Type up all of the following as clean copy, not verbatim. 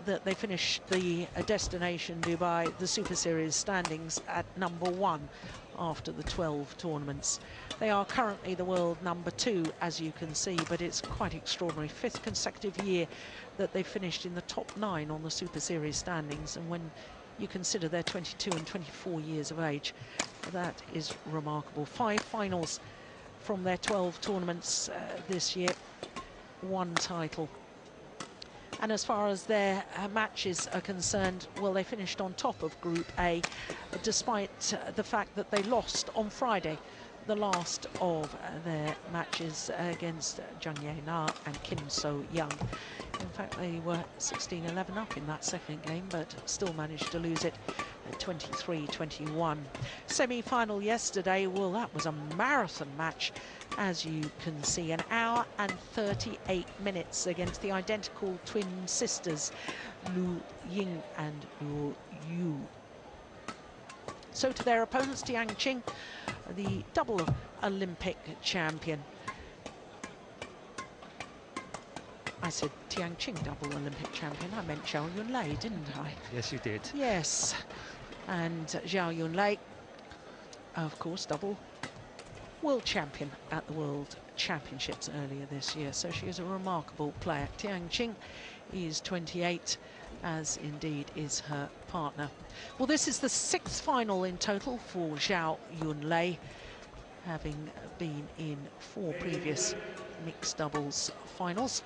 that they finished the destination Dubai, the Superseries standings at #1 after the 12 tournaments. They are currently the world #2, as you can see, but it's quite extraordinary. 5th consecutive year that they finished in the top 9 on the Superseries standings, and when you consider they're 22 and 24 years of age, that is remarkable. 5 finals from their 12 tournaments this year, 1 title. And as far as their matches are concerned, well, they finished on top of Group A, despite the fact that they lost on Friday the last of their matches against Jung Ye-na and Kim So-young. In fact, they were 16-11 up in that second game, but still managed to lose it at 23-21. Semi-final yesterday, well, that was a marathon match, as you can see. 1 hour and 38 minutes against the identical twin sisters, Lu Ying and Lu Yu. So to their opponents, Tian Zhao, the double Olympic champion. I said Tian Zhao, double Olympic champion. I meant Zhao Yunlei, didn't I? Yes, you did. Yes. And Zhao Yunlei, of course, double world champion at the World Championships earlier this year. So she is a remarkable player. Tian Zhao is 28, as indeed is her partner. Well, this is the 6th final in total for Zhao Yunlei, having been in 4 previous mixed doubles finals.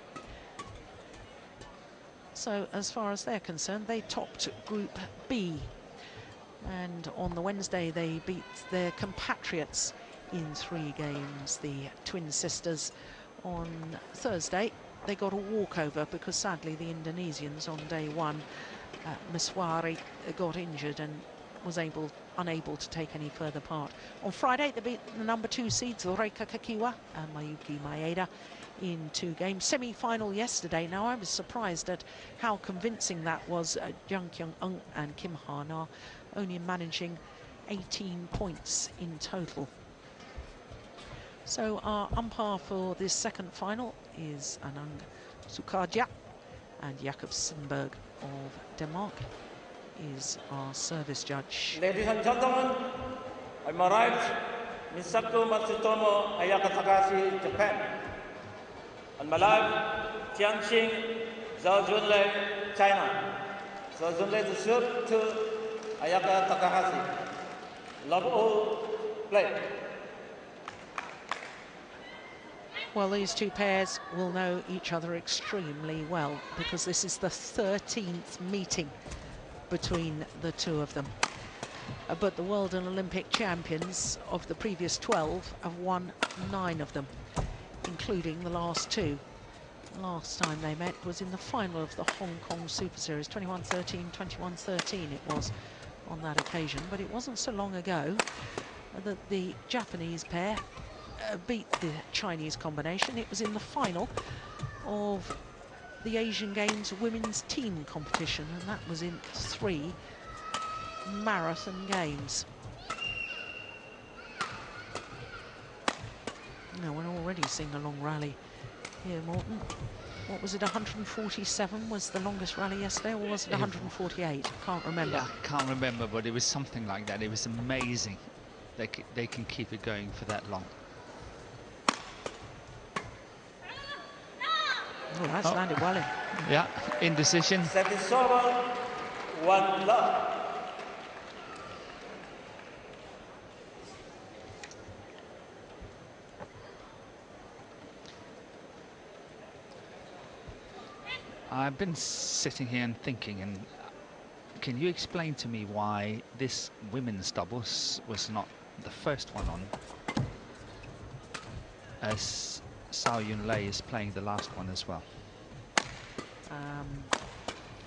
So as far as they're concerned, they topped Group B. And on the Wednesday, they beat their compatriots in 3 games, the twin sisters. On Thursday, they got a walkover because sadly the Indonesians on day 1, Miswari, got injured and was unable to take any further part. On Friday, they beat the #2 seeds, Reika Kakiwa and Mayuki Maeda, in 2 games. Semi-final yesterday. Now, I was surprised at how convincing that was. Jung Kyung-eun and Kim Ha-na only managing 18 points in total. So our umpire for this second final is Anang Sukaja, and Jakob Sindberg of Denmark is our service judge. Ladies and gentlemen, on my right, Misaki Ayaka, Takahashi, Japan. On my left, Tian Zhao, Junlei, China. So Junlei to shoot to Ayaka Takahashi. Love all, play. Well, these 2 pairs will know each other extremely well because this is the 13th meeting between the 2 of them. But the world and Olympic champions of the previous 12 have won 9 of them, including the last 2. The last time they met was in the final of the Hong Kong Superseries, 21-13, 21-13 it was on that occasion. But it wasn't so long ago that the Japanese pair beat the Chinese combination. It was in the final of the Asian Games women's team competition, and that was in 3 marathon games. Now we're already seeing a long rally here, Morton. What was it, 147 was the longest rally yesterday, or was it 148? Can't remember. Yeah, I can't remember, but it was something like that. It was amazing. They can keep it going for that long. Oh, that's landed well in. Yeah, indecision. Service over, 1 love. I've been sitting here and thinking, and can you explain to me why this women's doubles was not the first one on, as Zhao Yunlei is playing the last one as well?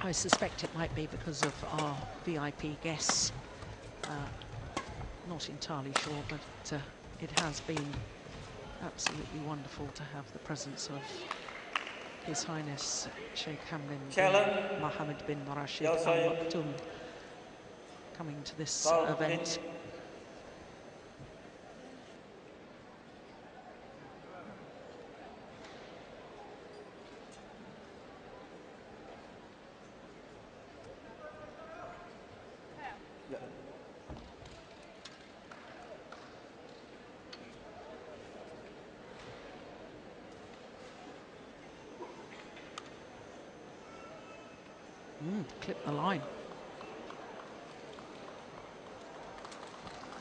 I suspect it might be because of our VIP guests. Not entirely sure, but it has been absolutely wonderful to have the presence of His Highness Sheikh Hamdan bin Mohammed bin Rashid Al Maktoum coming to this event. Clip the line.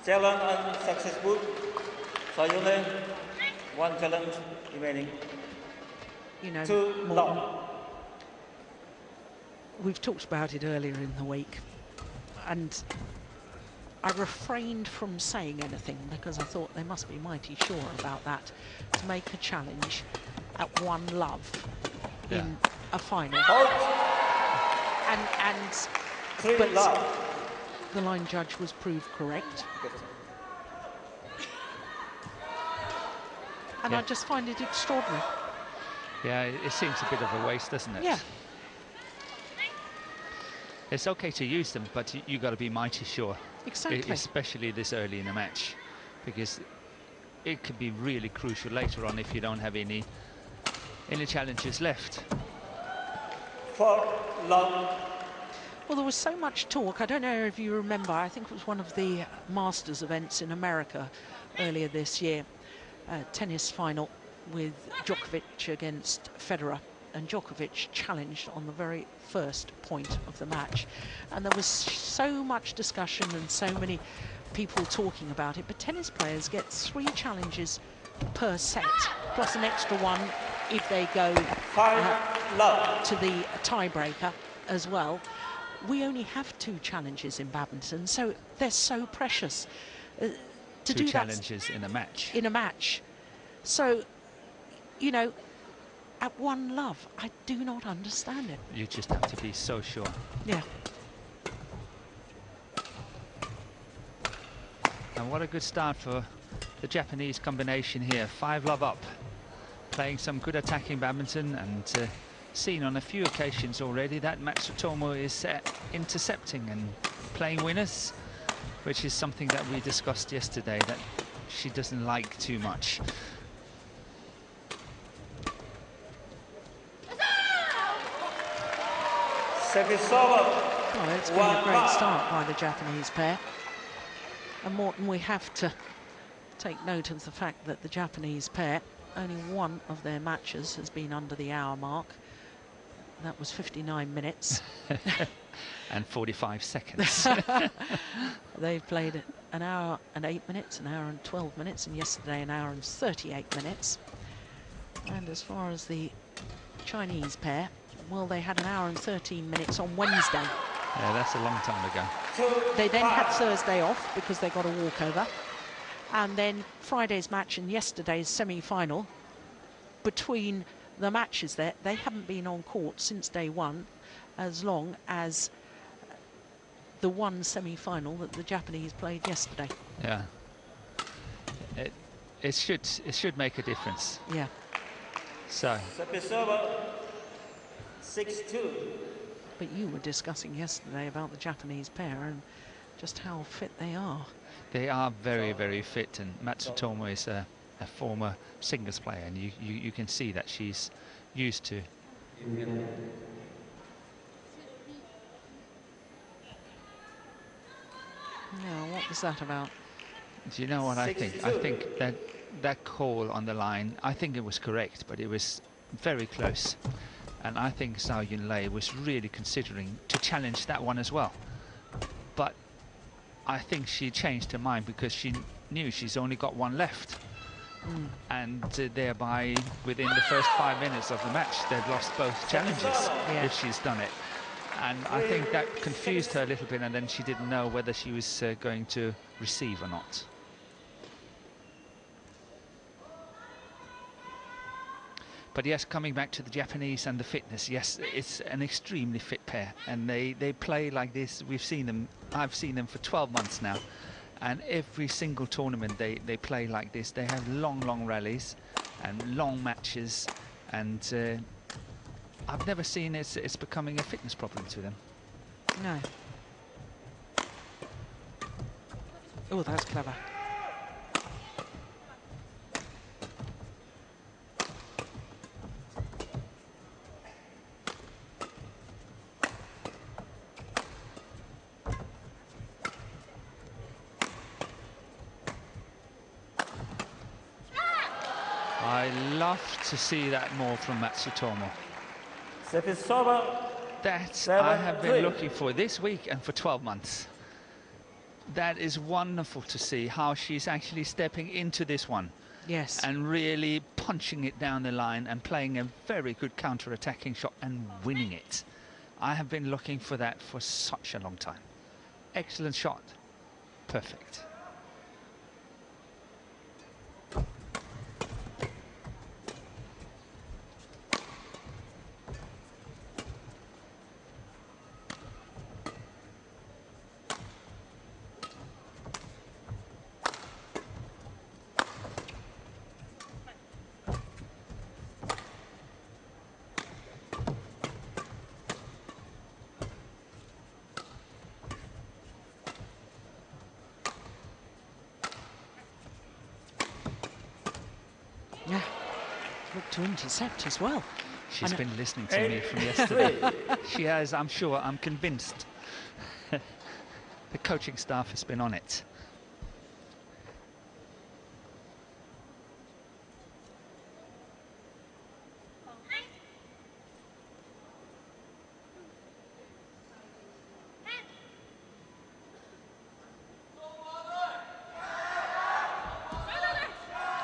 Challenge unsuccessful. Sayune, one challenge remaining. You know, 2 Morten, love. we've talked about it earlier in the week, and I refrained from saying anything because I thought they must be mighty sure about that, to make a challenge at 1 love in a final. And 3 but love. the line judge was proved correct. And I just find it extraordinary. Yeah, it seems a bit of a waste, doesn't it? Yeah. It's okay to use them, but you got to be mighty sure. Exactly. Especially this early in a match, because it could be really crucial later on if you don't have any challenges left. 4 love. Well, there was so much talk. I don't know if you remember, I think it was one of the Masters events in America earlier this year, tennis final with Djokovic against Federer, and Djokovic challenged on the very first point of the match, and there was so much discussion and so many people talking about it. But tennis players get 3 challenges per set, plus an extra one if they go 5 love. to the tiebreaker as well. We only have 2 challenges in badminton, so they're so precious. To 2 do challenges in a match. in a match. So, you know, at 1 love, I do not understand it. You just have to be so sure. Yeah. And what a good start for the Japanese combination here. 5 love up, playing some good attacking badminton, and seen on a few occasions already that Matsutomo is intercepting and playing winners, which is something that we discussed yesterday that she doesn't like too much. Service over. Well, it's been a great start by the Japanese pair. And Morten, we have to take note of the fact that the Japanese pair, only 1 of their matches has been under the hour mark. That was 59 minutes. And 45 seconds. They've played 1 hour and 8 minutes, 1 hour and 12 minutes, and yesterday 1 hour and 38 minutes. And as far as the Chinese pair, well, they had 1 hour and 13 minutes on Wednesday. Yeah, that's a long time ago. They then had Thursday off because they got a walkover. And then Friday's match and yesterday's semi-final. Between the matches there, they haven't been on court since day 1, as long as the 1 semi-final that the Japanese played yesterday. Yeah. It should make a difference. Yeah. So. Service over. 6-2. But you were discussing yesterday about the Japanese pair and just how fit they are. They are very, very fit, and Matsutomo is a former singles player, and you can see that she's used to. Now, what was that about? Do you know what I think? I think that call on the line, I think it was correct, but it was very close. And I think Zhao Yunlei was really considering to challenge that one as well. But I think she changed her mind because she knew she's only got 1 left. And thereby, within the first 5 minutes of the match, they've lost both challenges if she's done it. And I think that confused her a little bit, and then she didn't know whether she was going to receive or not. But yes, coming back to the Japanese and the fitness, yes, it's an extremely fit pair, and they play like this. We've seen them, I've seen them for 12 months now, and every single tournament they play like this. They have long rallies and long matches, and I've never seen it's becoming a fitness problem to them. No. Oh, that's clever. I love to see that more from Matsutomo. Service over. That I have been looking for this week and for 12 months. That is wonderful to see how she's actually stepping into this one. Yes. And really punching it down the line and playing a very good counter-attacking shot and winning it. I have been looking for that for such a long time. Excellent shot. Perfect. Yeah, look to intercept as well. She's been listening to me from yesterday. She has, I'm sure, I'm convinced. The coaching staff has been on it.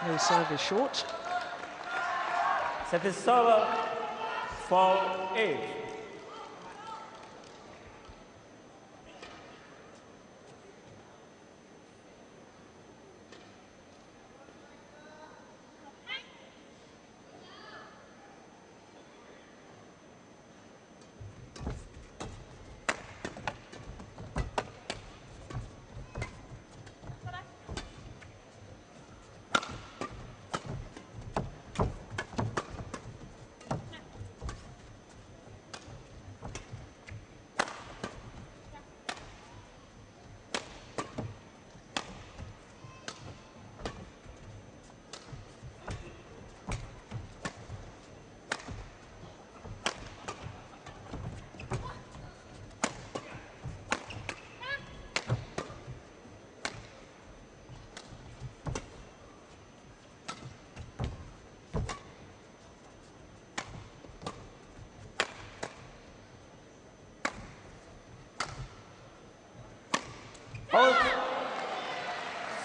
No service short. Set is server, 4-8.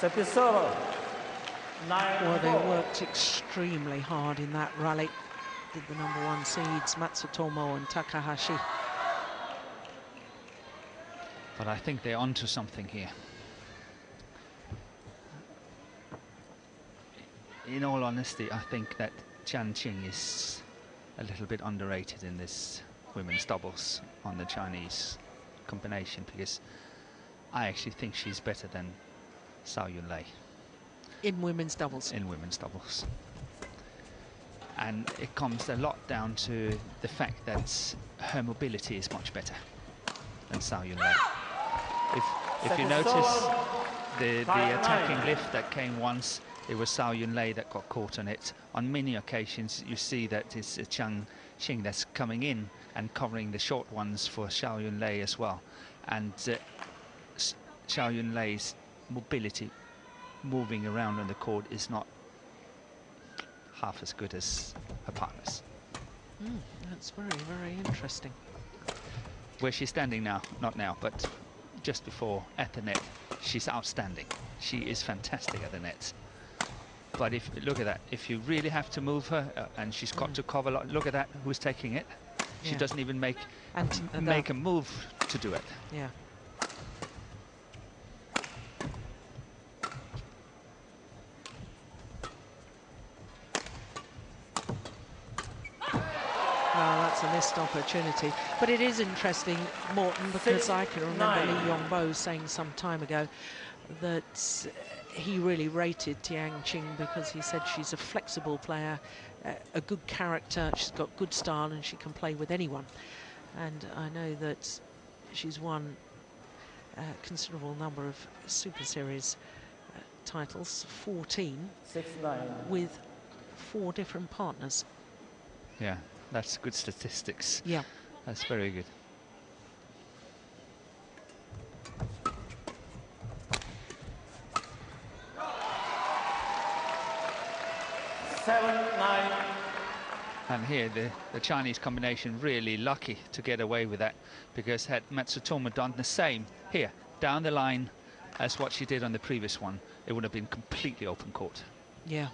Set is server, 9-4. Well, they worked extremely hard in that rally. Did the #1 seeds, Matsutomo and Takahashi. But I think they're onto something here. In all honesty, I think that Tian Qing is a little bit underrated in this women's doubles on the Chinese combination, because I actually think she's better than Zhao Yunlei. In women's doubles. In women's doubles. And it comes a lot down to the fact that her mobility is much better than Zhao Yunlei. If you notice the attacking lift that came once, it was Zhao Yunlei that got caught on it. On many occasions you see that it's Tian Qing that's coming in and covering the short ones for Zhao Yunlei as well. And Zhao Yunlei's mobility moving around on the court is not half as good as her partners. That's very, very interesting. Where she's standing now, not now, but just before at the net, she's outstanding. She is fantastic at the net. But if look at that, if you really have to move her and she's got to cover, look at that, who's taking it? She doesn't even make a move to do it. Yeah. That's a missed opportunity. But it is interesting, Morton, because I can remember Lee Yongbo saying some time ago that he really rated Tian Qing because he said she's a flexible player, a good character, she's got good style and she can play with anyone. And I know that she's won a considerable number of Super Series titles, 14, 6-9. with 4 different partners. Yeah, that's good statistics. Yeah. That's very good. And here the Chinese combination really lucky to get away with that, because had Matsutomo done the same here, down the line, as what she did on the previous one, it would have been completely open court. Yeah.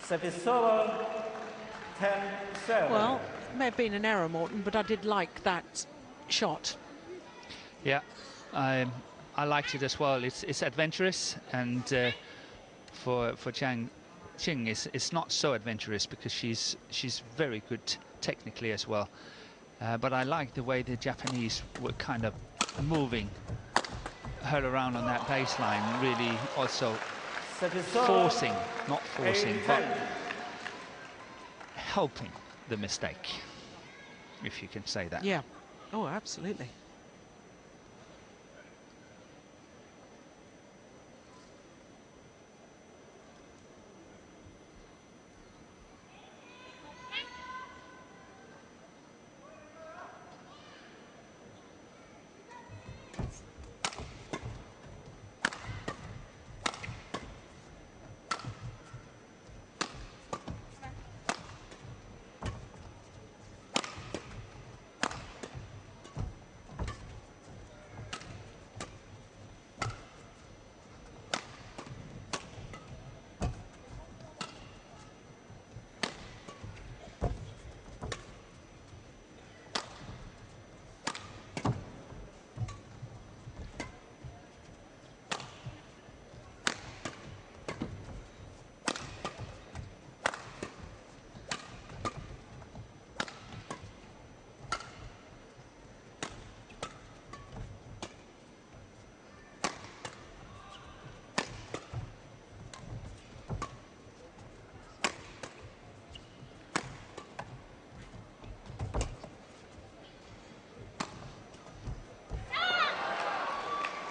Service over, 10-7. Well, it may have been an error, Morton, but I did like that shot. Yeah, I liked it as well. It's adventurous, and for Chang Qing it's not so adventurous, because she's very good technically as well. But I like the way the Japanese were kind of moving her around on that baseline, really also forcing, not forcing, but helping the mistake, if you can say that. Yeah. Oh, absolutely.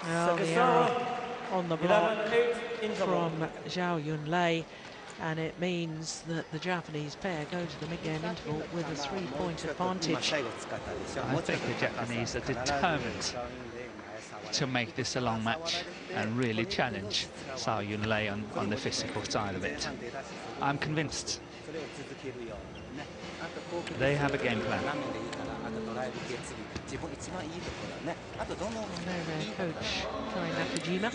Well, the error on the block from Zhao Yunlei, and it means that the Japanese pair go to the mid-game interval with a 3-point advantage. I think the Japanese are determined to make this a long match and really challenge Zhao Yunlei on the physical side of it. I'm convinced they have a game plan. And their coach, Kai Nakajima.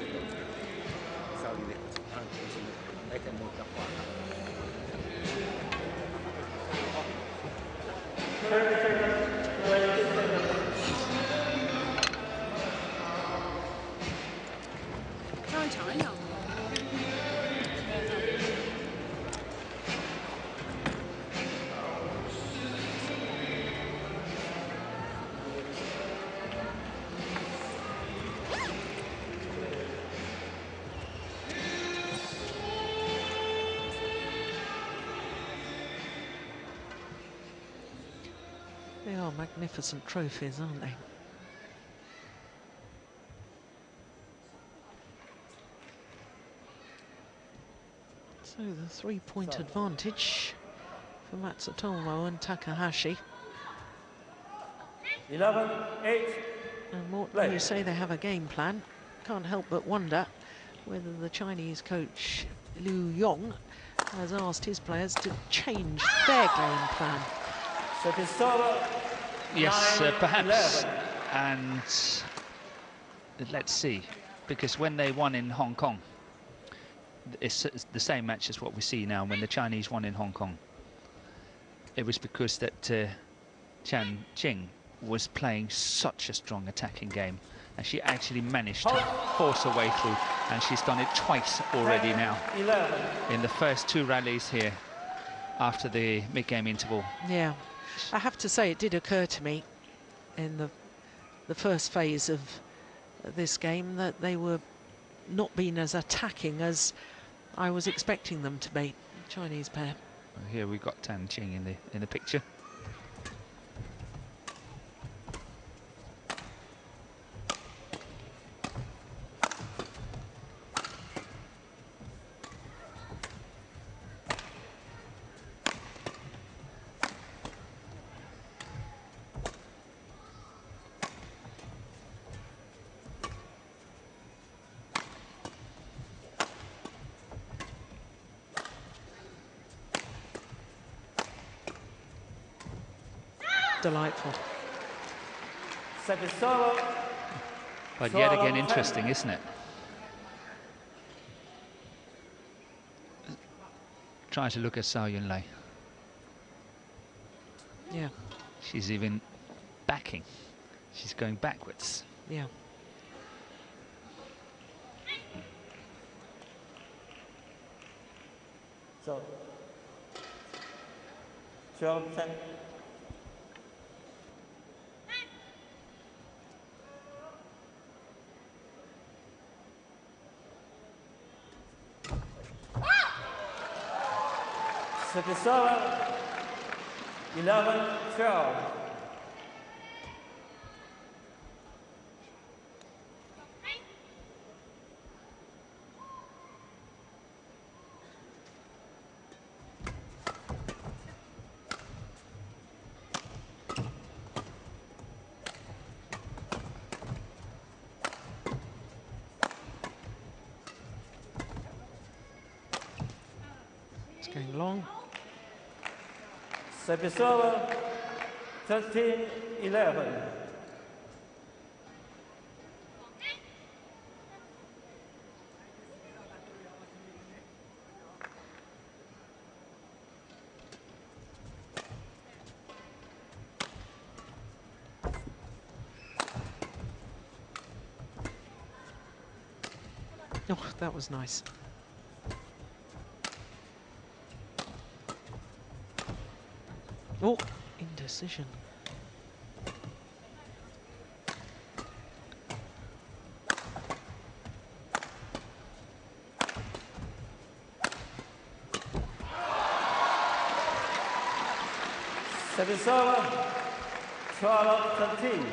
They are magnificent trophies, aren't they? So the 3-point advantage for Matsutomo and Takahashi. 11-8. And Morton, you say they have a game plan. Can't help but wonder whether the Chinese coach Liu Yong has asked his players to change their game plan. Yes, perhaps. And let's see, because when they won in Hong Kong, it's the same match as what we see now. When the Chinese won in Hong Kong, it was because that Tian Zhao was playing such a strong attacking game, and she actually managed to force her way through, and she's done it twice already now in the first 2 rallies here after the mid-game interval. Yeah, I have to say it did occur to me in the first phase of this game that they were not being as attacking as I was expecting them to be, the Chinese pair. Here we've got Tian Zhao in the picture. Delightful. Second serve. But yet again, interesting, isn't it? Try to look at Zhao Yunlei. Yeah. She's even backing. She's going backwards. Yeah. So, 12-10. Second serve. 11-12. It's going long. Second serve. 13-11. Oh, that was nice. Oh, indecision. Second serve. 12-13.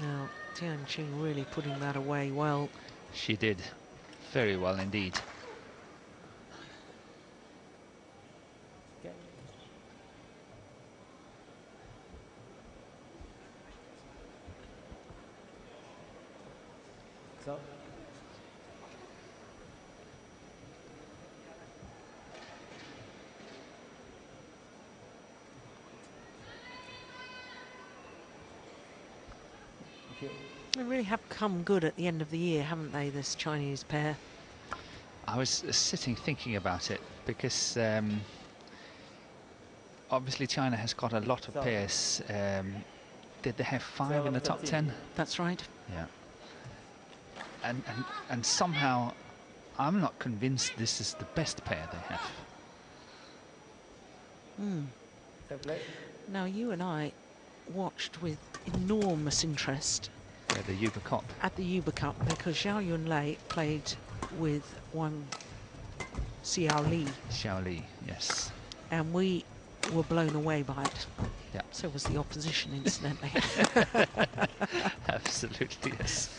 Now, Tian Zhao really putting that away well. She did very well indeed. Okay. So. They really have come good at the end of the year, haven't they, this Chinese pair? I was sitting thinking about it because obviously China has got a lot of pairs. Did they have 5 in the top 10? That's right. Yeah. And somehow I'm not convinced this is the best pair they have. Now, you and I watched with enormous interest The Uber Cup. at the Uber Cup because Zhao Yunlei played with Wang Xiaoli, Xiaoli, yes. and we were blown away by it. Yeah. So was the opposition, incidentally. Absolutely, yes.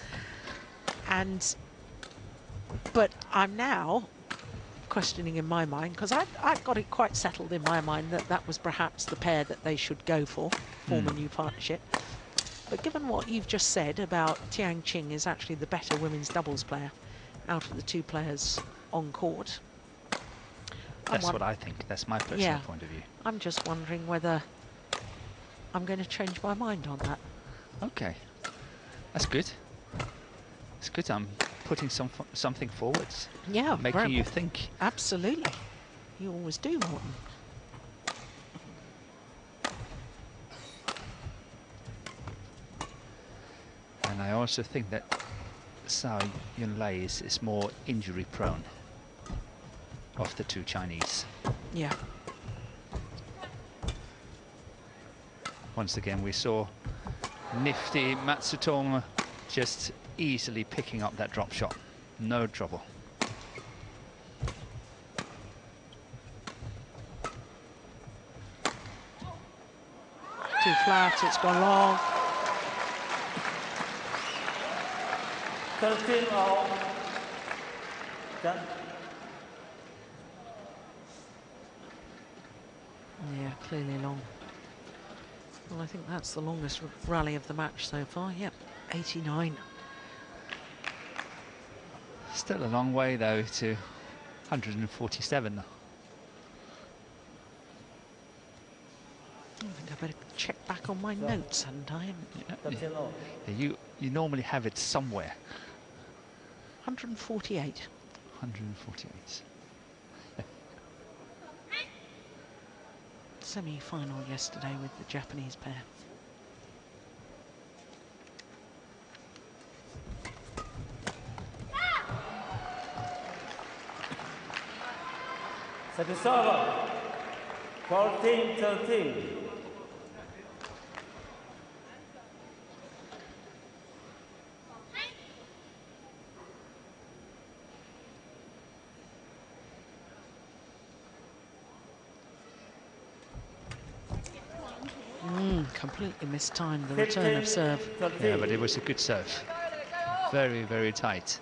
But I'm now questioning in my mind, because I've got it quite settled in my mind that that was perhaps the pair that they should go for, form a new partnership. But given what you've just said about Tian Zhao is actually the better women's doubles player out of the two players on court. That's what I think. That's my personal point of view. I'm just wondering whether I'm going to change my mind on that. Okay. That's good. It's good. I'm putting something forwards. Yeah. Making you think. Absolutely. You always do, Morten. And I also think that Zhao Yunlei is more injury prone of the two Chinese. Yeah. Once again, we saw nifty Matsutomo just easily picking up that drop shot. No trouble. Too flat, it's gone long. 13 all. Done. Yeah, clearly long. Well, I think that's the longest rally of the match so far. Yep, 89. Still a long way though to 147. I think I better check back on my notes, hadn't I? You normally have it somewhere. 148. 148. Semi-final yesterday with the Japanese pair. Set is over. 14-13. Completely mistimed the return of serve. Yeah, but it was a good serve. Very, very tight.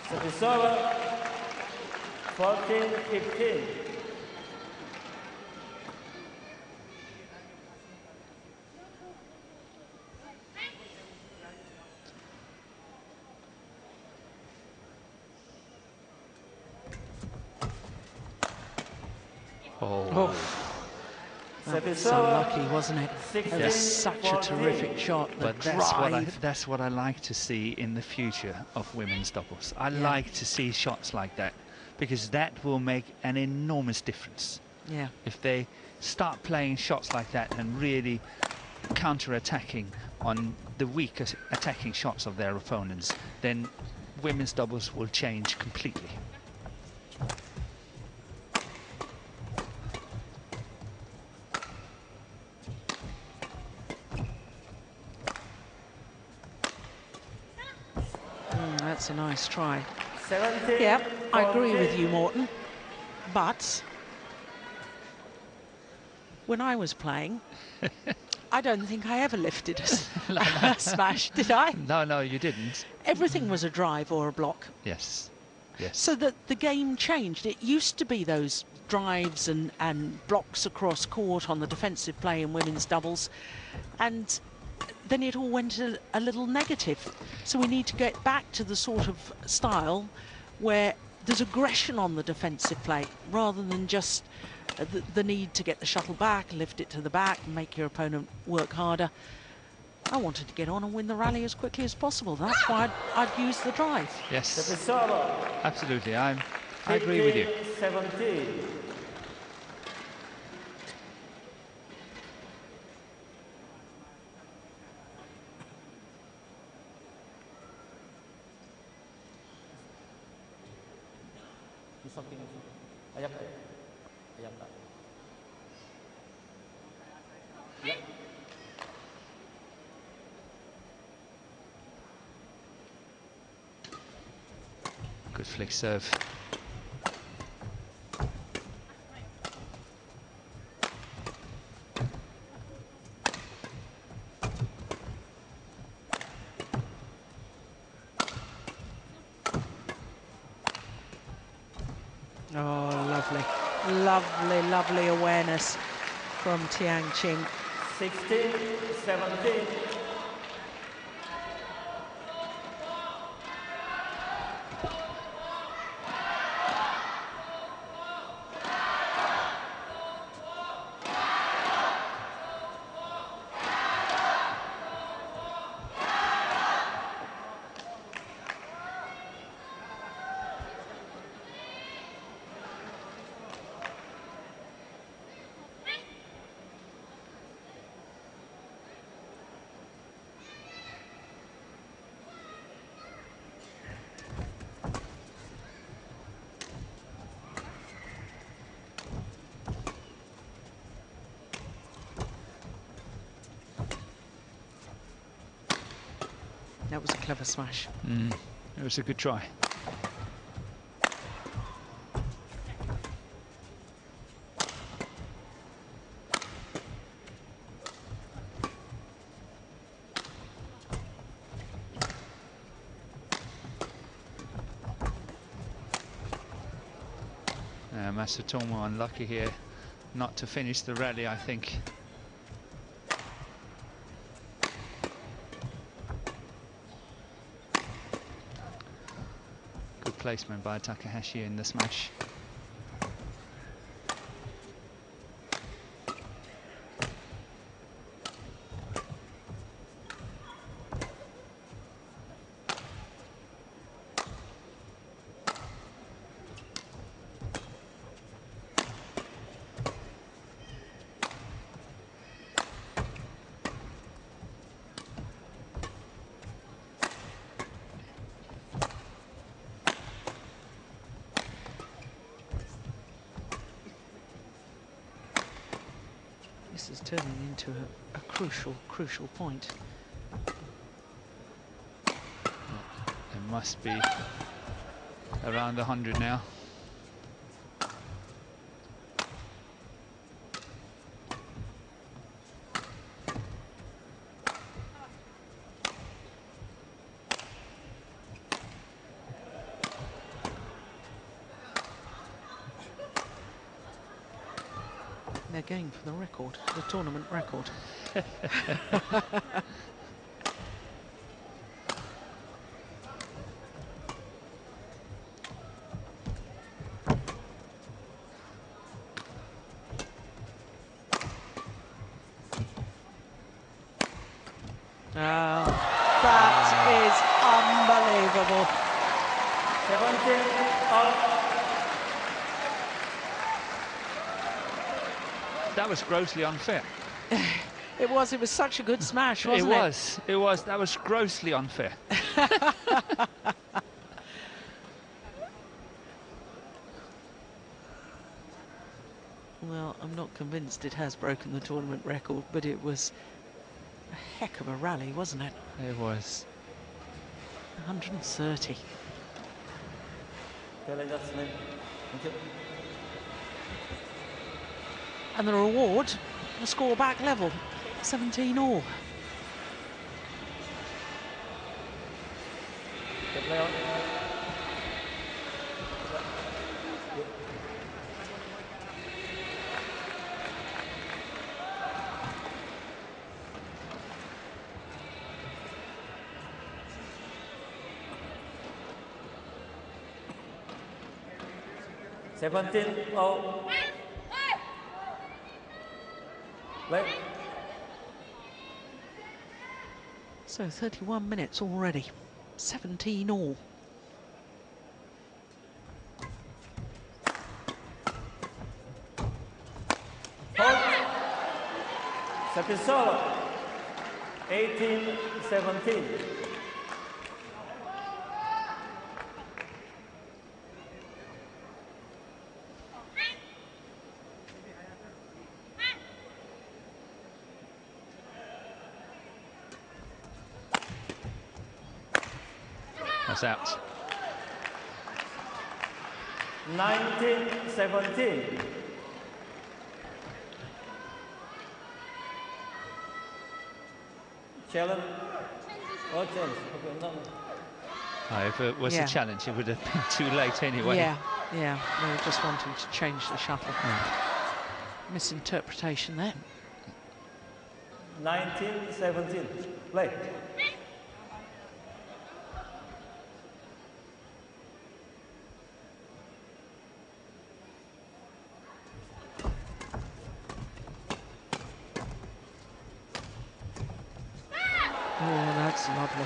Set is over. 14-15. Oh. That was so lucky, wasn't it? It was such a terrific shot. But that's what I like to see in the future of women's doubles. I like to see shots like that, because that will make an enormous difference. Yeah. If they start playing shots like that and really counter-attacking on the weaker attacking shots of their opponents, then women's doubles will change completely. That's a nice try. 17, Yeah, I agree 14. with you, Morton. But when I was playing, I don't think I ever lifted a smash, did I? No, you didn't. Everything was a drive or a block. Yes, yes. So that the game changed. It used to be those drives and blocks across court on the defensive play in women's doubles. And then it all went a little negative. So we need to get back to the sort of style where there's aggression on the defensive play rather than just the need to get the shuttle back, lift it to the back and make your opponent work harder. I wanted to get on and win the rally as quickly as possible. That's why I'd use the drive. Yes, absolutely. I agree with you. 17. Misaki Ayaka. Ayaka. Yep. Good flick serve. Oh, lovely. Lovely, lovely awareness from Tian Zhao. 16-17. That was a clever smash. It was a good try. Matsutomo unlucky here. not to finish the rally, I think. Good placement by Takahashi in the smash. This is turning into a crucial point. It must be around 100 now. They're going for the record, the tournament record. That is unbelievable. 17 out. That was grossly unfair. It was such a good smash, wasn't it? It was. That was grossly unfair. Well, I'm not convinced it has broken the tournament record, but it was a heck of a rally, wasn't it? It was. 130. And the reward, the score back level, 17 all. So 31 minutes already, 17 all. Episode 18-17. That's out. 19-17. Challenge or change? Okay, no. If it was a challenge, it would have been too late anyway. Yeah, they were just wanting to change the shuttle. Misinterpretation there. 19-17. Play. Oh, that's lovely.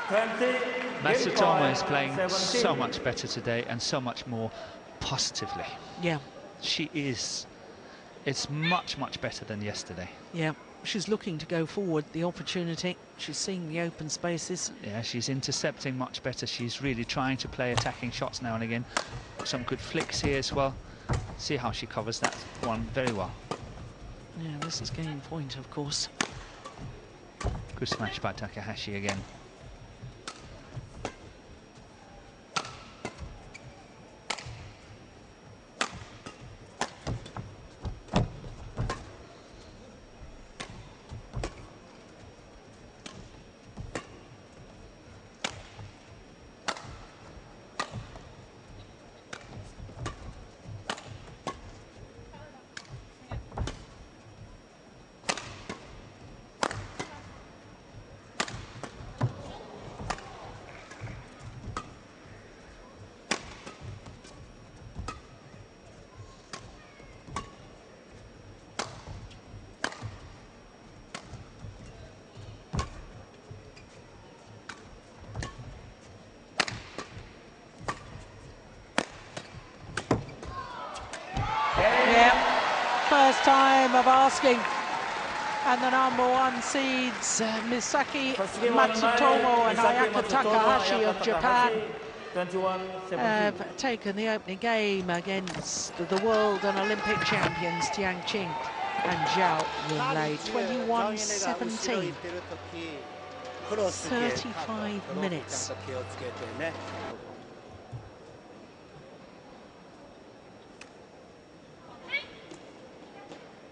20. Matsutomo is playing 17. So much better today and so much more positively. Yeah. She is. It's much, much better than yesterday. Yeah, she's looking to go forward, the opportunity. She's seeing the open spaces. Yeah, she's intercepting much better. She's really trying to play attacking shots now and again. Some good flicks here as well. See how she covers that one very well. Yeah, this is game point, of course. Good smash by Takahashi again. first time of asking. And the number 1 seeds, Misaki Matsutomo and Ayaka Takahashi of Japan, have taken the opening game against the world and Olympic champions Tian and Zhao Yunlei, 21-17. 35 minutes.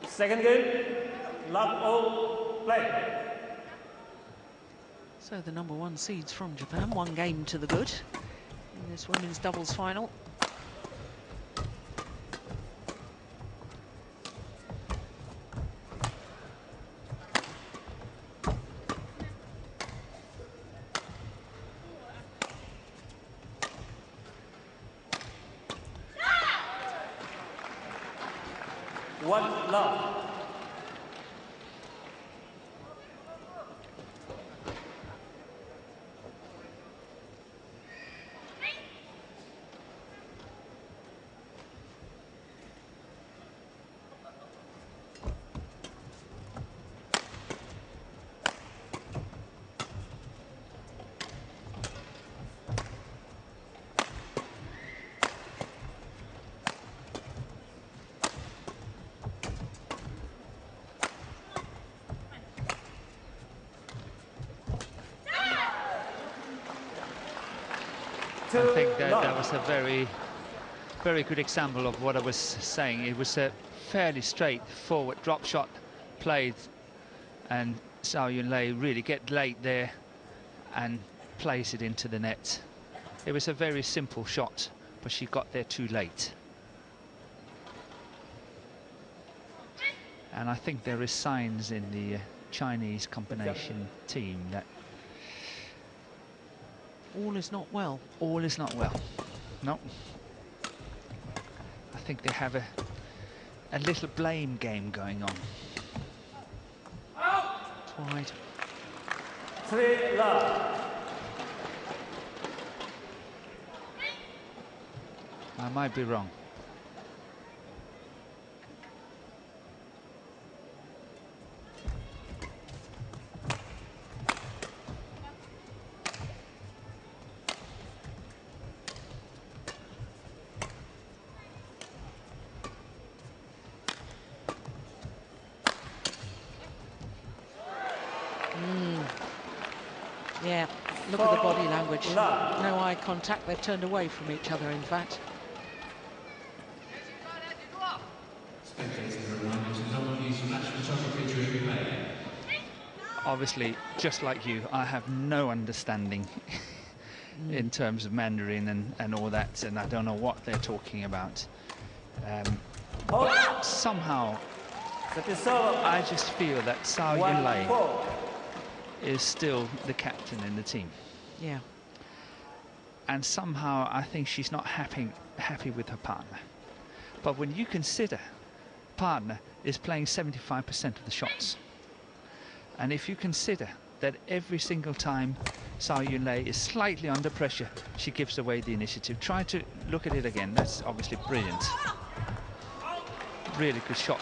Second game, love all play. So the number 1 seeds from Japan, 1 game to the good in this women's doubles final. One love. I think that was a very, very good example of what I was saying. It was a fairly straightforward drop shot played, and Zhao Yunlei really get late there and plays it into the net. It was a very simple shot, but she got there too late. And I think there is signs in the Chinese combination team that all is not well. All is not well. No. I think they have a little blame game going on. Wide. 3 love. I might be wrong. Yeah, look at the body language. No eye contact. They've turned away from each other, in fact. Obviously, just like you, I have no understanding in terms of Mandarin and all that, and I don't know what they're talking about. But somehow, I just feel that Zhao Yunlei is still the captain in the team. Yeah. And somehow I think she's not happy with her partner. But when you consider partner is playing 75% of the shots, and if you consider that every single time Zhao Yunlei is slightly under pressure, she gives away the initiative. Try to look at it again. That's obviously brilliant. Really good shot.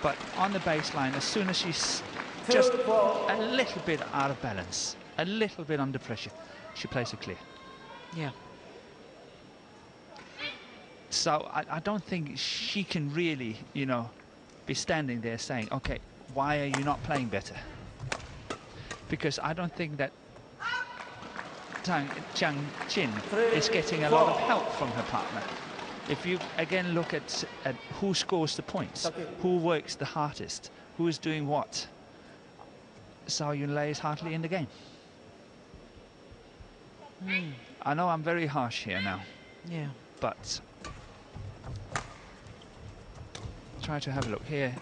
But on the baseline, as soon as she's just a little bit out of balance, a little bit under pressure, she plays it clear. Yeah. So I don't think she can really, you know, be standing there saying, okay, why are you not playing better? Because I don't think that Tian is getting a lot of help from her partner. If you again look at who scores the points, who works the hardest, who is doing what, Zhao Yunlei is hardly in the game. I know I'm very harsh here now. Yeah. But try to have a look here.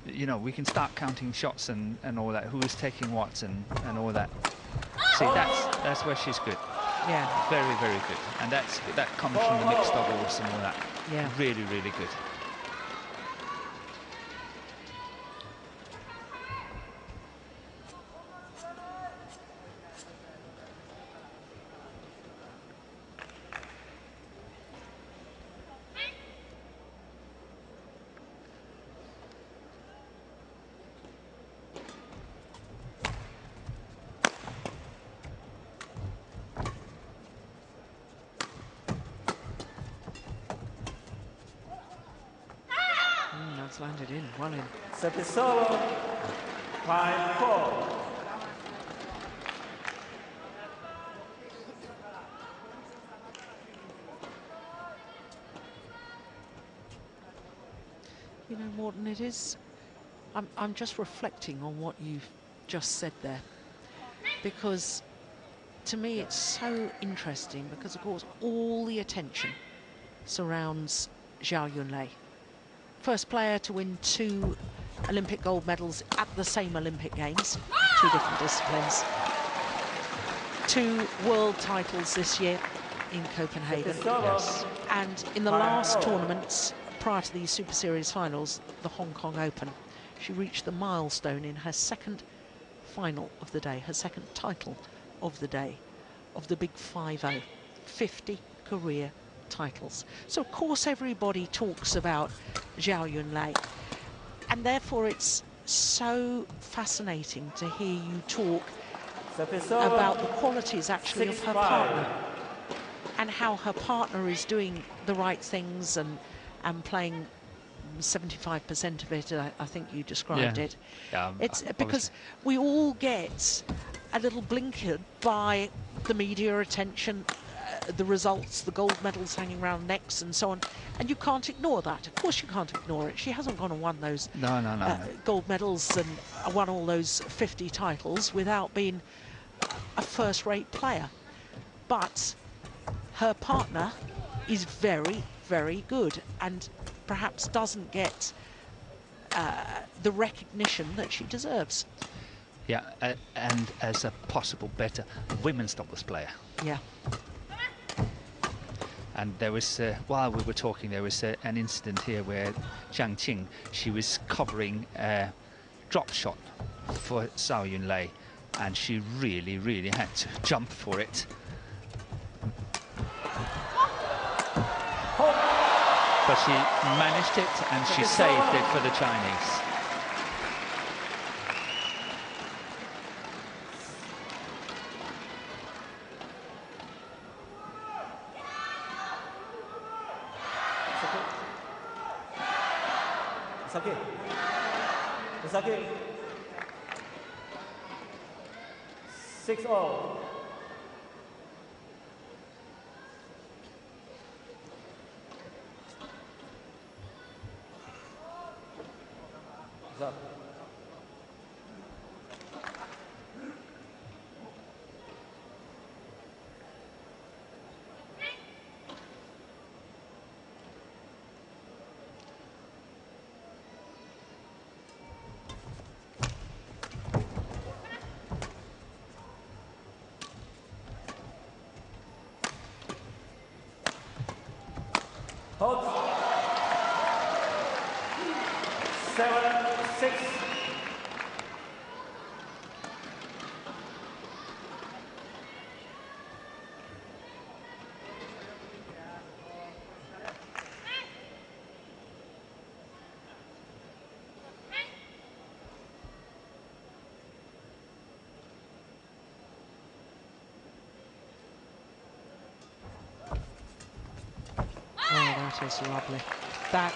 You know, we can start counting shots and all that, who is taking what and all that. See, that's where she's good. Yeah. Very, very good. And that comes from the mixed doubles and all that. Yeah. Really, really good. it's landed in, well in. Service over. 5-4. You know, Morton, it is... I'm just reflecting on what you've just said there, because to me it's so interesting, because of course all the attention surrounds Zhao Yunlei. First player to win 2 Olympic gold medals at the same Olympic Games, 2 different disciplines. 2 world titles this year in Copenhagen. Yes. And in the last tournaments, prior to these Super Series finals, the Hong Kong Open, she reached the milestone in her second final of the day, her second title of the day, of the big 5-0, 50 career titles. So of course everybody talks about Zhao Yunlei, and therefore it's so fascinating to hear you talk about the qualities actually of her partner, and how her partner is doing the right things and playing 75% of it. I think you described it. It's because we all get a little blinkered by the media attention, the results, the gold medals hanging around necks and so on, and you can't ignore that. Of course you can't ignore it. She hasn't gone and won those gold medals and won all those 50 titles without being a first-rate player. But her partner is very, very good, and perhaps doesn't get the recognition that she deserves. Yeah, and as a possible better women's doubles player. Yeah. And there was, while we were talking, there was an incident here where Zhang Qing, she was covering a drop shot for Zhao Yunlei, and she really, really had to jump for it. But she managed it, and she saved it for the Chinese. Misaki. Misaki. 6-0. Hold. 7-6. Oh, that is lovely. That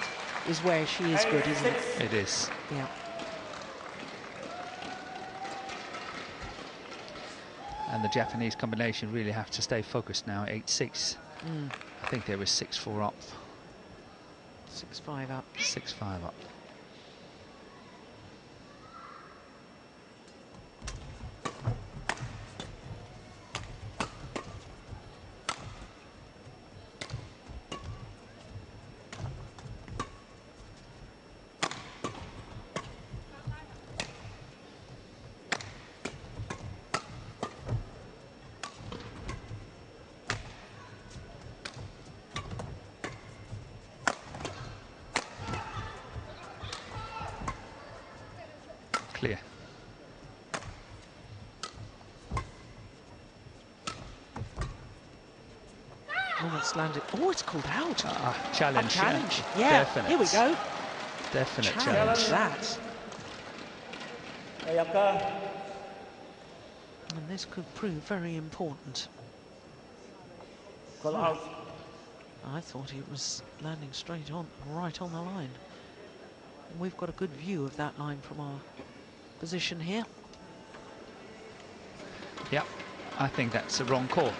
is where she is good, isn't it? It is. Yeah. And the Japanese combination really have to stay focused now. 8-6. I think they were 6-4 up. 6-5 up. 6-5 up. Clear. Oh, it's landed. Oh, it's called out. Challenge. A challenge. Yeah. Yeah. Definite. Here we go. Definite Challenge challenge. that. Ayaka. And this could prove very important. Call out. I thought it was landing straight on, right on the line. And we've got a good view of that line from our position here. Yeah, I think that's a wrong call.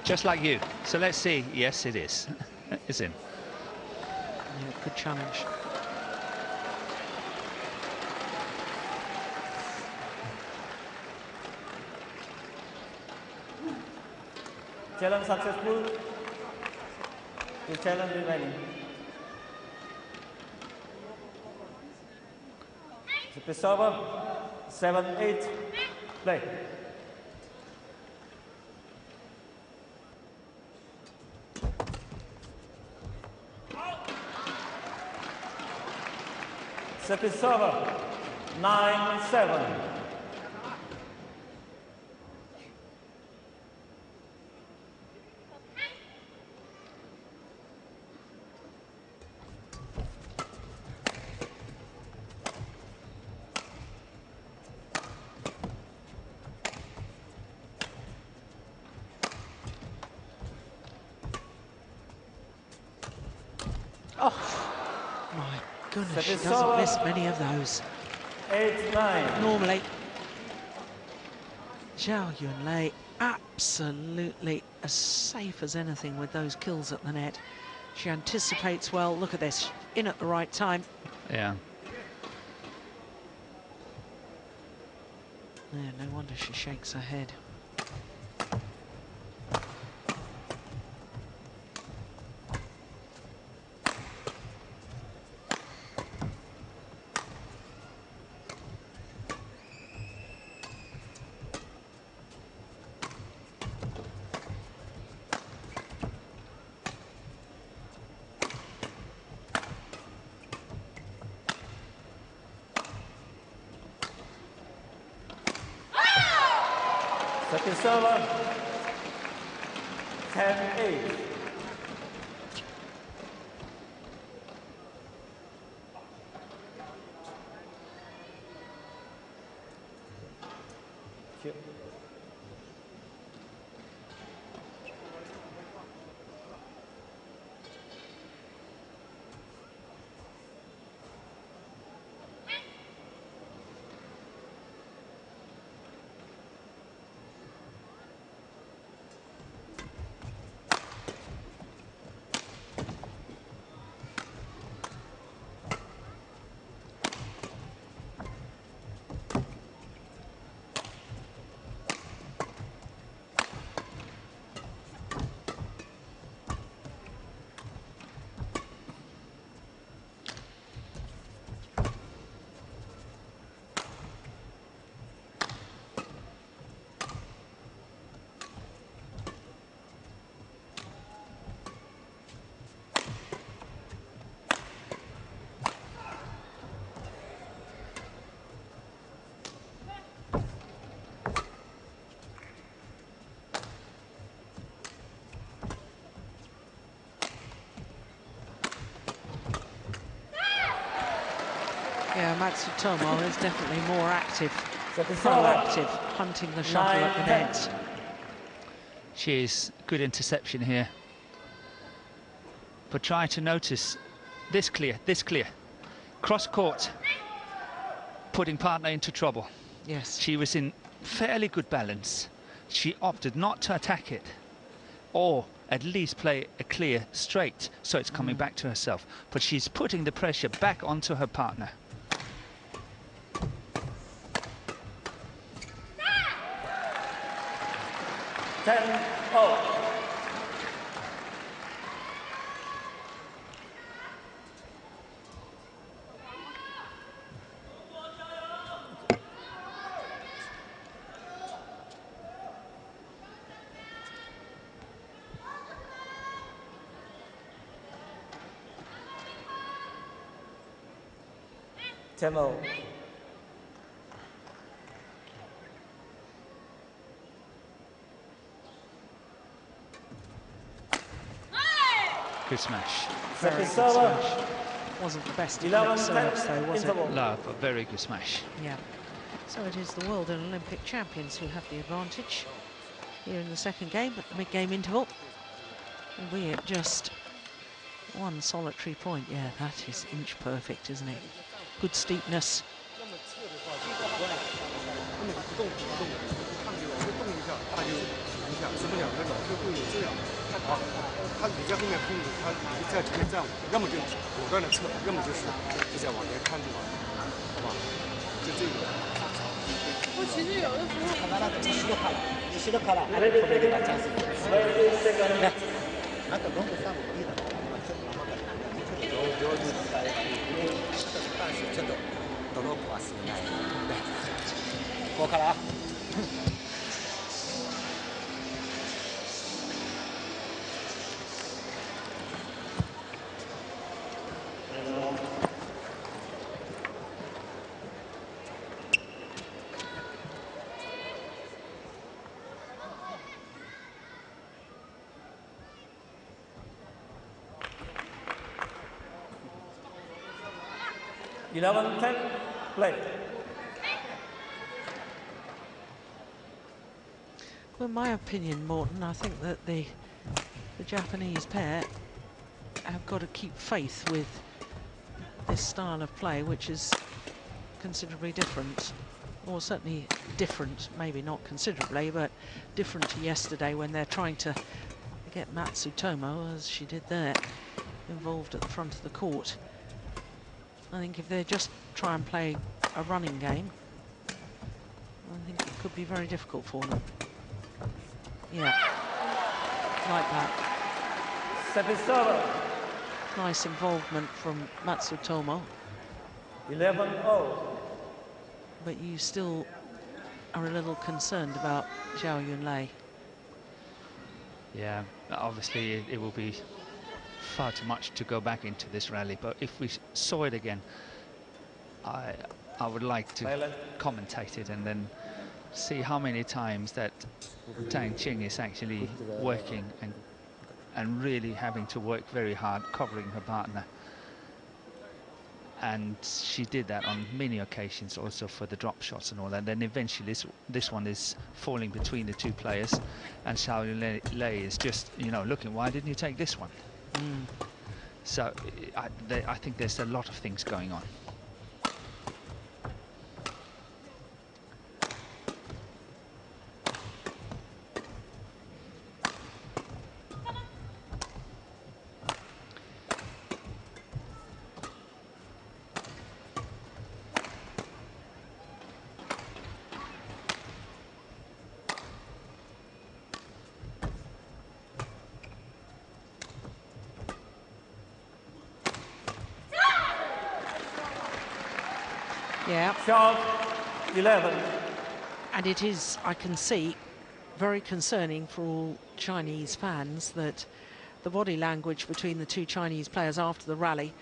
Just like you. So let's see. Yes, it is. It's in. Yeah, good challenge. Challenge successful. The challenge remaining. The server 7-8. Play. Service server 9-7. Oh, my goodness, she doesn't miss many of those. 8-9. Normally, Zhao Yunlei absolutely as safe as anything with those kills at the net. She anticipates well. Look at this, in at the right time. Yeah. Yeah, no wonder she shakes her head. Second server 10-8. Yeah, Matsutomo is definitely more active, Second server proactive, hunting the shuttle at the 9-10. net. She's good interception here. But try to notice this clear. Cross court, putting partner into trouble. Yes. She was in fairly good balance. She opted not to attack it, or at least play a clear straight, so it's coming back to herself. But she's putting the pressure back onto her partner. Tempo. Good smash. Very good smash. Wasn't the best of quick serves though, was it? Love, a very good smash. Yeah. So it is the world and Olympic champions who have the advantage here in the second game at the mid-game interval. Albeit just One solitary point, yeah, that is inch perfect, isn't it? Good steepness. 他比较后面控制，他在前面站稳，要么就果断的撤，要么就是再往前看住，好吧？就这个。我其实有的时候看到那个西都看了，西都看了，还得后面给他展示。来，那个龙是上武力的，有但是这个德罗普是来，对，我看了啊。11-10, play. Well, in my opinion, Morton, I think that the Japanese pair have got to keep faith with this style of play, which is considerably different, or certainly different, maybe not considerably, but different to yesterday when they're trying to get Matsutomo, as she did there, involved at the front of the court. I think if they just try and play a running game, I think it could be very difficult for them. Yeah, like that. Service. Nice involvement from Matsutomo. 11-0. But you still are a little concerned about Zhao Yunlei. Yeah, obviously it will be far too much to go back into this rally, but if we saw it again, I would like to commentate it and then see how many times that Tang Qing is actually working and really having to work very hard covering her partner. And she did that on many occasions also for the drop shots and all that. Then eventually this one is falling between the two players, and Zhao Yunlei is just, you know, looking, why didn't you take this one? So I think there's a lot of things going on. Yeah. Shot 11. And it is, I can see, very concerning for all Chinese fans that the body language between the two Chinese players after the rally,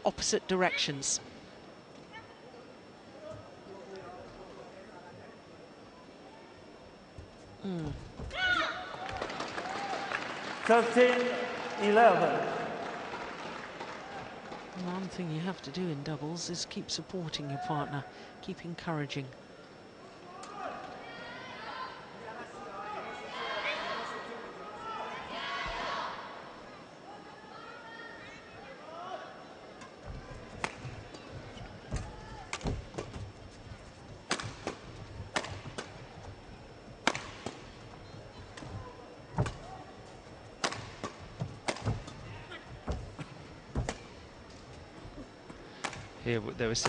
opposite directions. 13-11. One thing you have to do in doubles is keep supporting your partner, keep encouraging. Here there was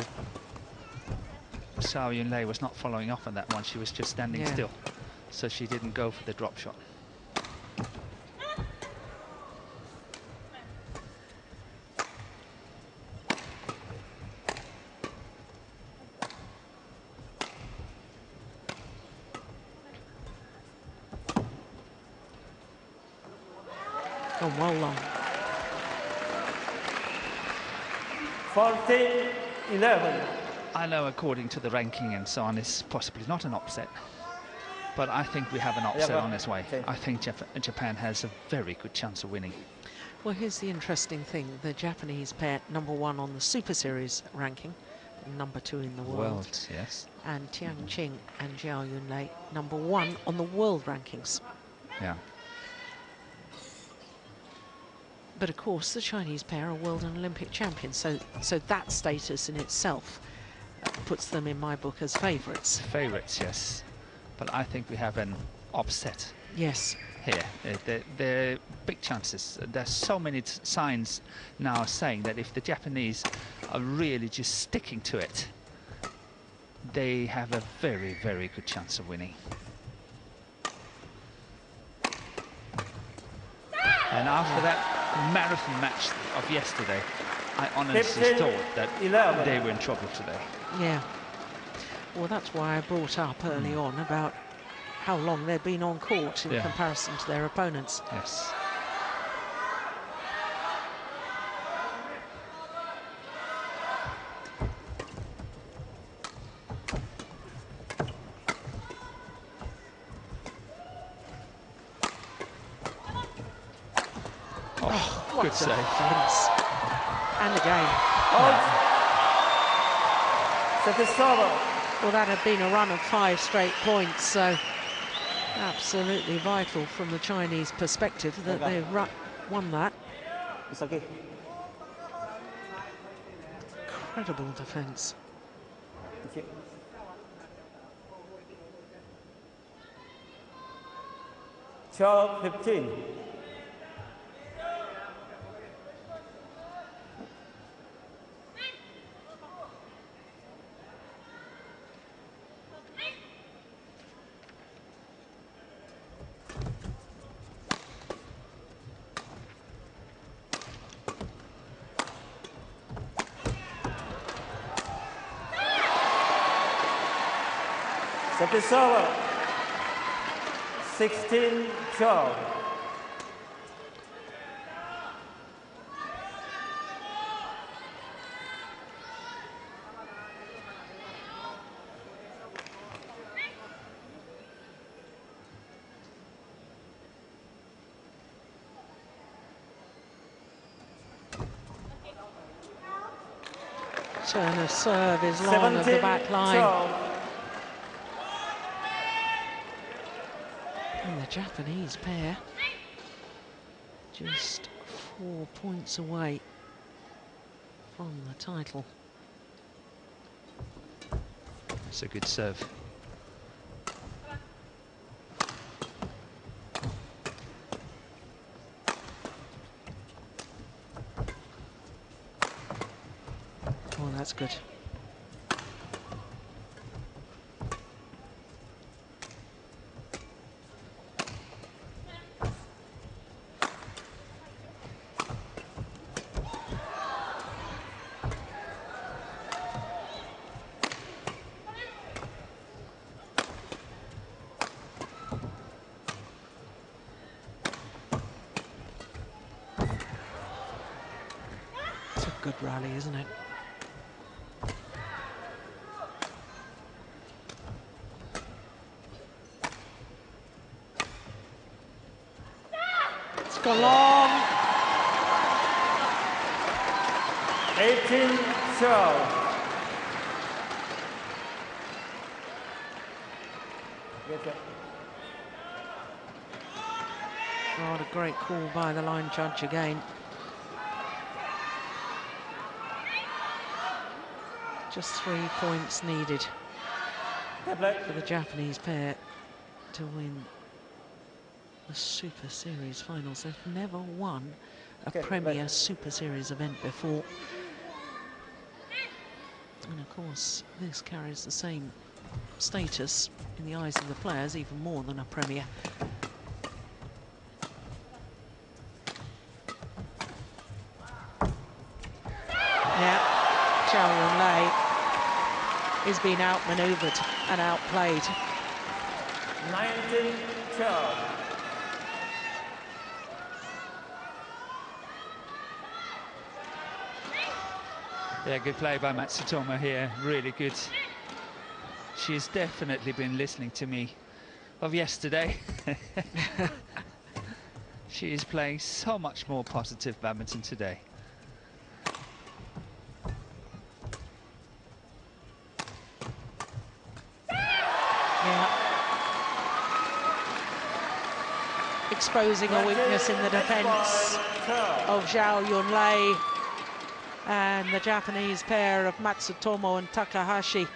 Zhao Yunlei was not following off on that one, she was just standing still, so she didn't go for the drop shot. Oh, well long. 14-11. I know according to the ranking and so on it's possibly not an upset, but I think we have an upset on its way. I think Japan has a very good chance of winning. Well, here's the interesting thing. The Japanese pair, #1 on the Superseries ranking, #2 in the world. Yes. And Tian Qing and Zhao Yunlei, #1 on the world rankings. Yeah. But of course, the Chinese pair are world and Olympic champions, so that status in itself puts them in my book as favourites. Favourites, yes. But I think we have an upset. Yes. Here, there are big chances. There's so many signs now saying that if the Japanese are really just sticking to it, they have a very, very good chance of winning. And after that marathon match of yesterday, I honestly thought that they were in trouble today. Yeah. Well, that's why I brought up early on about how long they've been on court in comparison to their opponents. Yes. Oh, good save. Defense. And again. Well, that had been a run of 5 straight points, so absolutely vital from the Chinese perspective that they won that. Misaki. Incredible defence. 12-15. Service over. 16-12. Turn of serve is long of the back line. And the Japanese pair just 4 points away from the title. It's a good serve. Oh, that's good. It's a good rally, isn't it? It's gone long. 18-12. Oh, what a great call by the line judge again. Just 3 points needed for the Japanese pair to win the Super Series finals. They've never won a Premier Super Series event before. And of course, this carries the same status in the eyes of the players, even more than a Premier. Yeah, Zhao Yunlei is being outmaneuvered and outplayed. 19-12. Yeah, good play by Matsutomo here, really good. She's definitely been listening to me of yesterday. She is playing so much more positive badminton today. exposing a weakness in the defence of Zhao Yunlei, and the Japanese pair of Matsutomo and Takahashi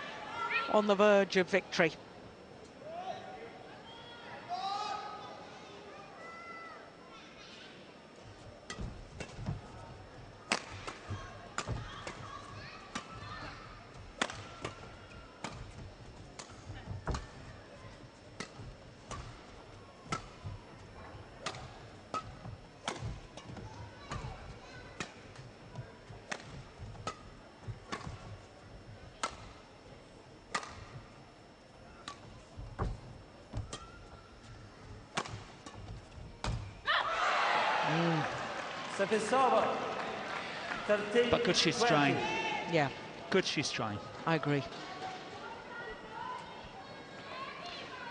on the verge of victory. But good she's trying. Yeah, Good she's trying. I agree.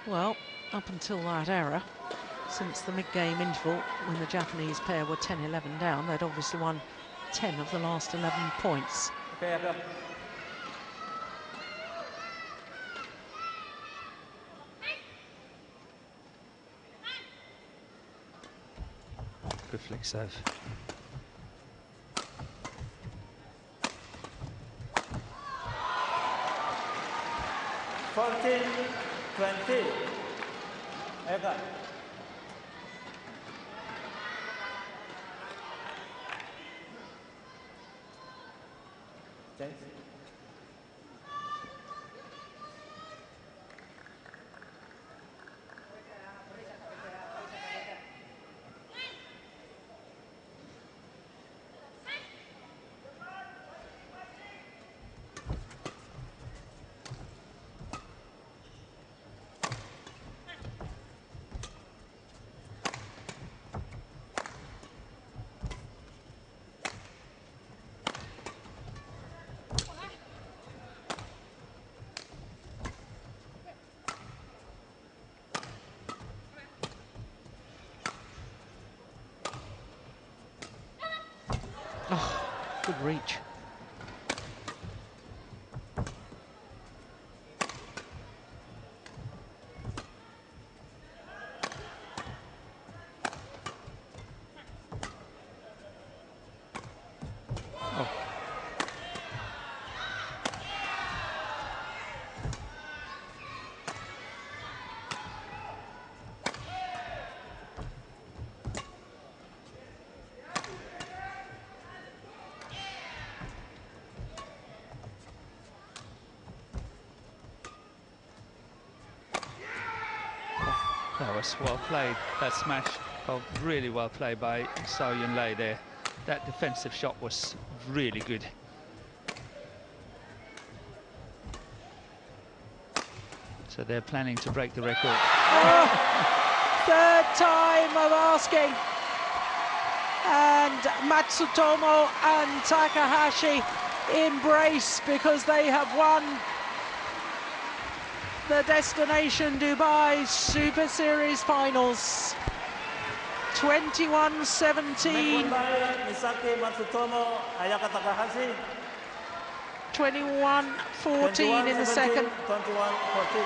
Well, up until that era, since the mid-game interval, when the Japanese pair were 10-11 down, they'd obviously won 10 of the last 11 points. Good flick serve. Fourteen, 20. Ayaka. Change. Oh, good reach. That was well played. That smash, really well played by Zhao Yunlei there. That defensive shot was really good. So they're planning to break the record. Oh, third time of asking. And Matsutomo and Takahashi embrace because they have won the Destination Dubai Super Series finals. 21-17. Misaki Matsutomo, Ayaka Takahashi. 21-14 in the second. 21-14.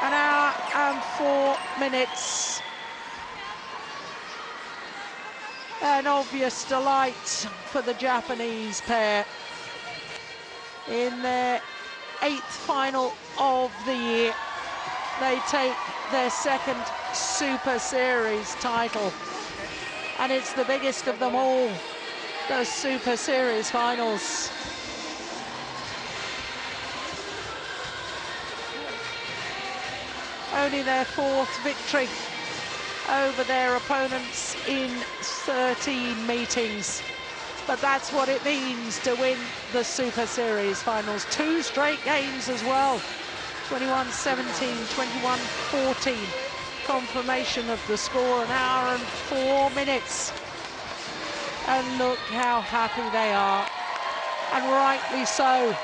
An hour and 4 minutes. An obvious delight for the Japanese pair in their 8th final of the year. They take their second Super Series title, and it's the biggest of them all, the Super Series finals. Only their 4th victory over their opponents in 13 meetings. But that's what it means to win the Super Series finals. 2 straight games as well. 21-17, 21-14. Confirmation of the score, an hour and 4 minutes. And look how happy they are, and rightly so.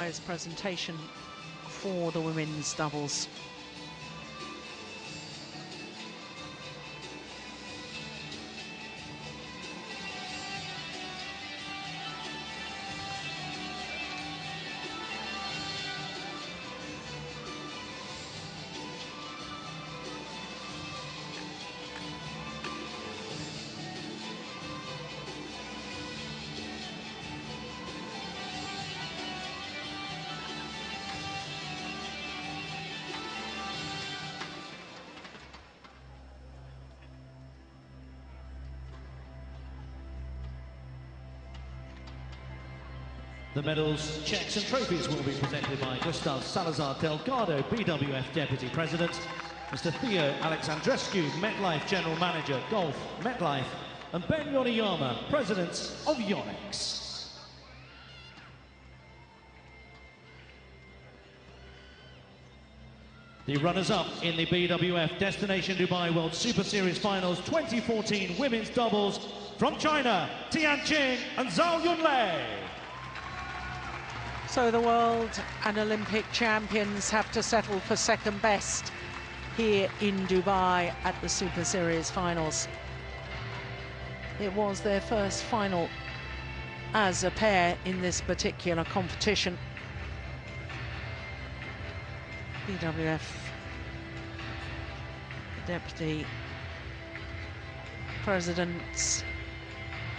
His presentation for the women's doubles. The medals, checks and trophies will be presented by Gustav Salazar Delgado, BWF Deputy President, Mr. Theo Alexandrescu, MetLife General Manager, Golf, MetLife, and Ben Yoniyama, President of Yonex. The runners-up in the BWF Destination Dubai World Super Series Finals 2014 Women's Doubles from China, Tian Zhao and Zhao Yunlei. So the world and Olympic champions have to settle for second best here in Dubai at the Super Series Finals. It was their first final as a pair in this particular competition. BWF Deputy President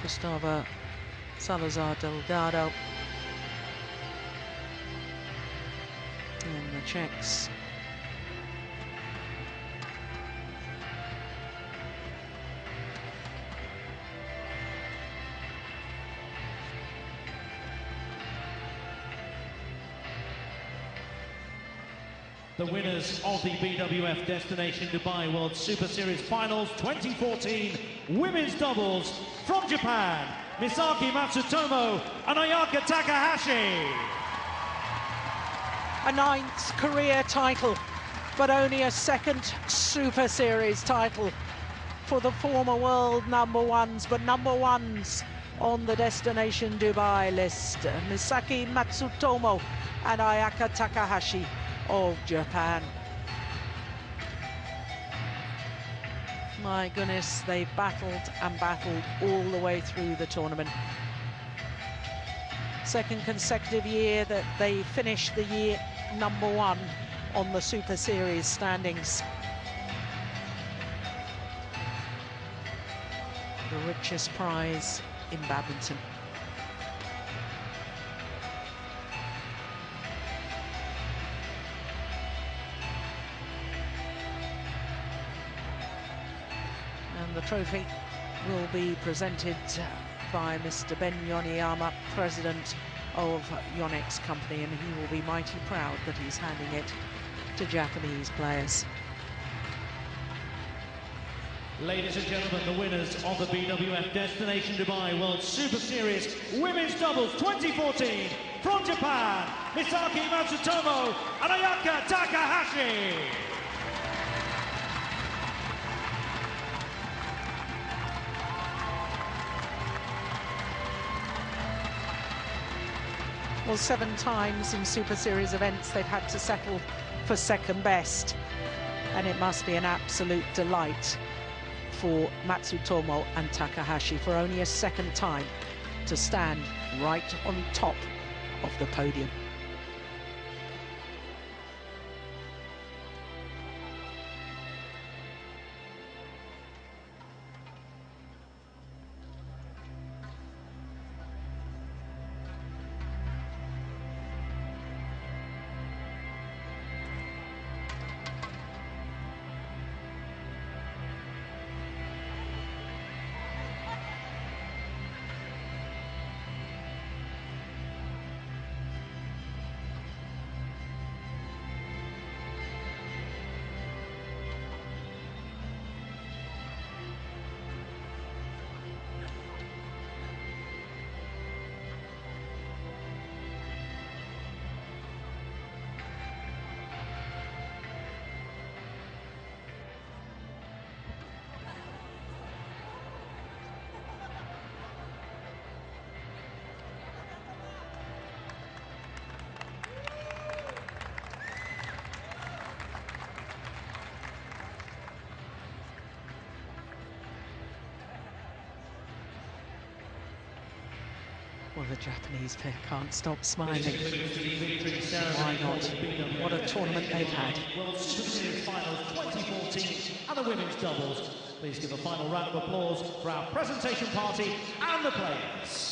Gustavo Salazar Delgado and the Czechs The winners of the BWF Destination Dubai World Super Series Finals 2014 Women's Doubles from Japan, Misaki Matsutomo and Ayaka Takahashi. A 9th career title, but only a 2nd Super Series title for the former world #1s, but #1s on the Destination Dubai list. Misaki Matsutomo and Ayaka Takahashi of Japan. My goodness, they battled and battled all the way through the tournament. 2nd consecutive year that they finished the year #1 on the Super Series standings. The richest prize in badminton. And the trophy will be presented by Mr. Ben Yoniyama, President of Yonex Company, and he will be mighty proud that he's handing it to Japanese players. Ladies and gentlemen, the winners of the BWF Destination Dubai World Super Series Women's Doubles 2014 from Japan, Misaki Matsutomo and Ayaka Takahashi. Well, 7 times in Super Series events they've had to settle for second best, and it must be an absolute delight for Matsutomo and Takahashi for only a 2nd time to stand right on top of the podium. Well, the Japanese pair can't stop smiling. Why not? What a tournament they've had. World Super Series Finals 2014 and the women's doubles. Please give a final round of applause for our presentation party and the players.